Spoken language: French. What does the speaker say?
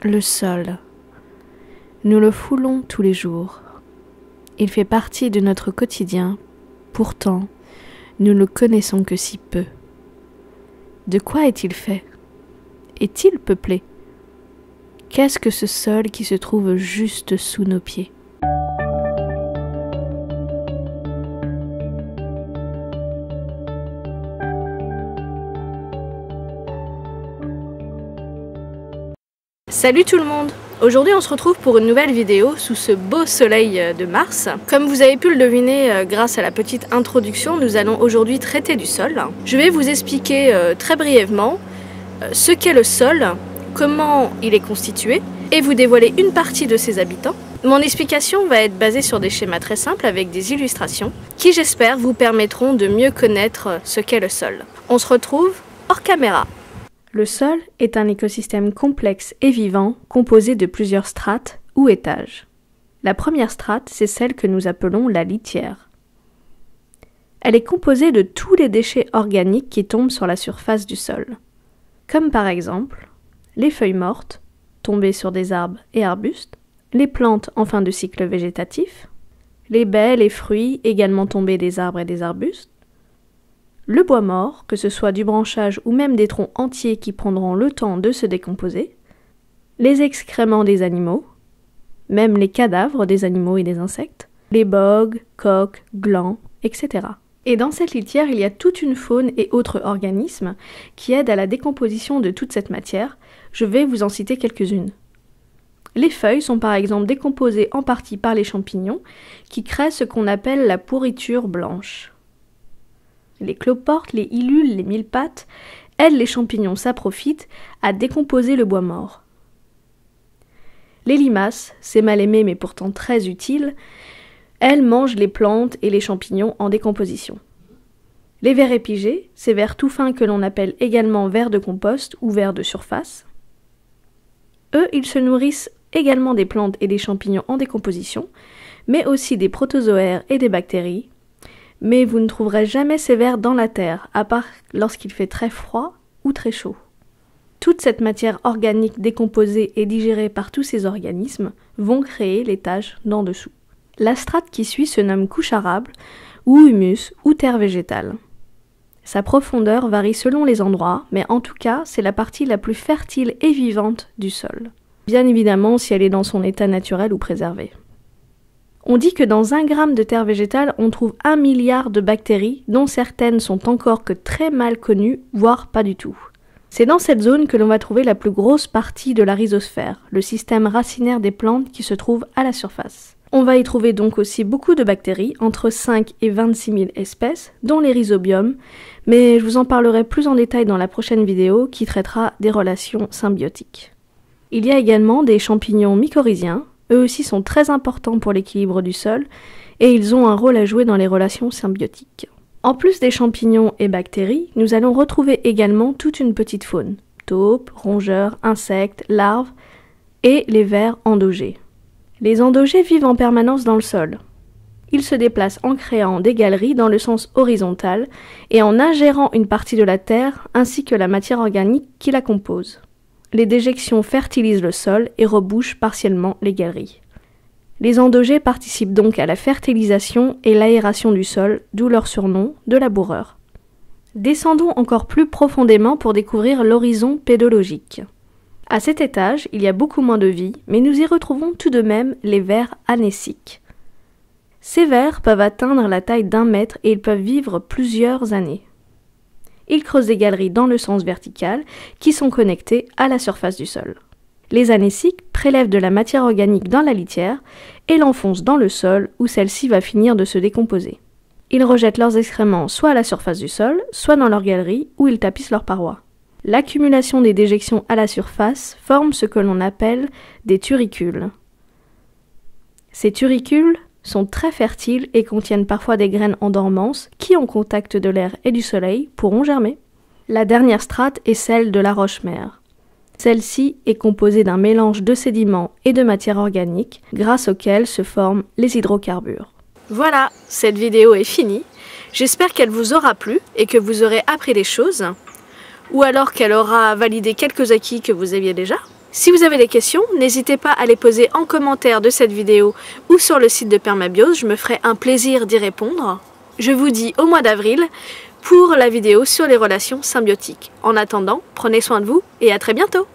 Le sol. Nous le foulons tous les jours. Il fait partie de notre quotidien, pourtant, nous ne le connaissons que si peu. De quoi est-il fait? Est-il peuplé? Qu'est-ce que ce sol qui se trouve juste sous nos pieds? Salut tout le monde! Aujourd'hui on se retrouve pour une nouvelle vidéo sous ce beau soleil de mars. Comme vous avez pu le deviner grâce à la petite introduction, nous allons aujourd'hui traiter du sol. Je vais vous expliquer très brièvement ce qu'est le sol, comment il est constitué et vous dévoiler une partie de ses habitants. Mon explication va être basée sur des schémas très simples avec des illustrations qui j'espère vous permettront de mieux connaître ce qu'est le sol. On se retrouve hors caméra. Le sol est un écosystème complexe et vivant composé de plusieurs strates ou étages. La première strate, c'est celle que nous appelons la litière. Elle est composée de tous les déchets organiques qui tombent sur la surface du sol, comme par exemple les feuilles mortes tombées sur des arbres et arbustes, les plantes en fin de cycle végétatif, les baies, les fruits également tombés des arbres et des arbustes, le bois mort, que ce soit du branchage ou même des troncs entiers qui prendront le temps de se décomposer, les excréments des animaux, même les cadavres des animaux et des insectes, les bogues, coques, glands, etc. Et dans cette litière, il y a toute une faune et autres organismes qui aident à la décomposition de toute cette matière. Je vais vous en citer quelques-unes. Les feuilles sont par exemple décomposées en partie par les champignons qui créent ce qu'on appelle la pourriture blanche. Les cloportes, les ilules, les mille-pattes, elles, les champignons, ça profite à décomposer le bois mort. Les limaces, c'est mal aimé mais pourtant très utile, elles mangent les plantes et les champignons en décomposition. Les vers épigés, ces vers tout fins que l'on appelle également vers de compost ou vers de surface. Eux, ils se nourrissent également des plantes et des champignons en décomposition, mais aussi des protozoaires et des bactéries. Mais vous ne trouverez jamais ces vers dans la terre, à part lorsqu'il fait très froid ou très chaud. Toute cette matière organique décomposée et digérée par tous ces organismes vont créer l'étage d'en dessous. La strate qui suit se nomme couche arable, ou humus, ou terre végétale. Sa profondeur varie selon les endroits, mais en tout cas, c'est la partie la plus fertile et vivante du sol. Bien évidemment, si elle est dans son état naturel ou préservé. On dit que dans 1 gramme de terre végétale, on trouve 1 milliard de bactéries, dont certaines sont encore que très mal connues, voire pas du tout. C'est dans cette zone que l'on va trouver la plus grosse partie de la rhizosphère, le système racinaire des plantes qui se trouve à la surface. On va y trouver donc aussi beaucoup de bactéries, entre 5 et 26 000 espèces, dont les rhizobiomes, mais je vous en parlerai plus en détail dans la prochaine vidéo qui traitera des relations symbiotiques. Il y a également des champignons mycorhiziens. Eux aussi sont très importants pour l'équilibre du sol et ils ont un rôle à jouer dans les relations symbiotiques. En plus des champignons et bactéries, nous allons retrouver également toute une petite faune, taupes, rongeurs, insectes, larves et les vers endogés. Les endogés vivent en permanence dans le sol. Ils se déplacent en créant des galeries dans le sens horizontal et en ingérant une partie de la terre ainsi que la matière organique qui la compose. Les déjections fertilisent le sol et rebouchent partiellement les galeries. Les endogés participent donc à la fertilisation et l'aération du sol, d'où leur surnom de laboureurs. Descendons encore plus profondément pour découvrir l'horizon pédologique. À cet étage, il y a beaucoup moins de vie, mais nous y retrouvons tout de même les vers anéciques. Ces vers peuvent atteindre la taille d'1 mètre et ils peuvent vivre plusieurs années. Ils creusent des galeries dans le sens vertical qui sont connectées à la surface du sol. Les anéciques prélèvent de la matière organique dans la litière et l'enfoncent dans le sol où celle-ci va finir de se décomposer. Ils rejettent leurs excréments soit à la surface du sol, soit dans leurs galeries où ils tapissent leurs parois. L'accumulation des déjections à la surface forme ce que l'on appelle des turicules. Ces turicules sont très fertiles et contiennent parfois des graines en dormance qui, en contact de l'air et du soleil, pourront germer. La dernière strate est celle de la roche-mère. Celle-ci est composée d'un mélange de sédiments et de matière organique, grâce auquel se forment les hydrocarbures. Voilà, cette vidéo est finie. J'espère qu'elle vous aura plu et que vous aurez appris des choses, ou alors qu'elle aura validé quelques acquis que vous aviez déjà. Si vous avez des questions, n'hésitez pas à les poser en commentaire de cette vidéo ou sur le site de Permabiose, je me ferai un plaisir d'y répondre. Je vous dis au mois d'avril pour la vidéo sur les relations symbiotiques. En attendant, prenez soin de vous et à très bientôt!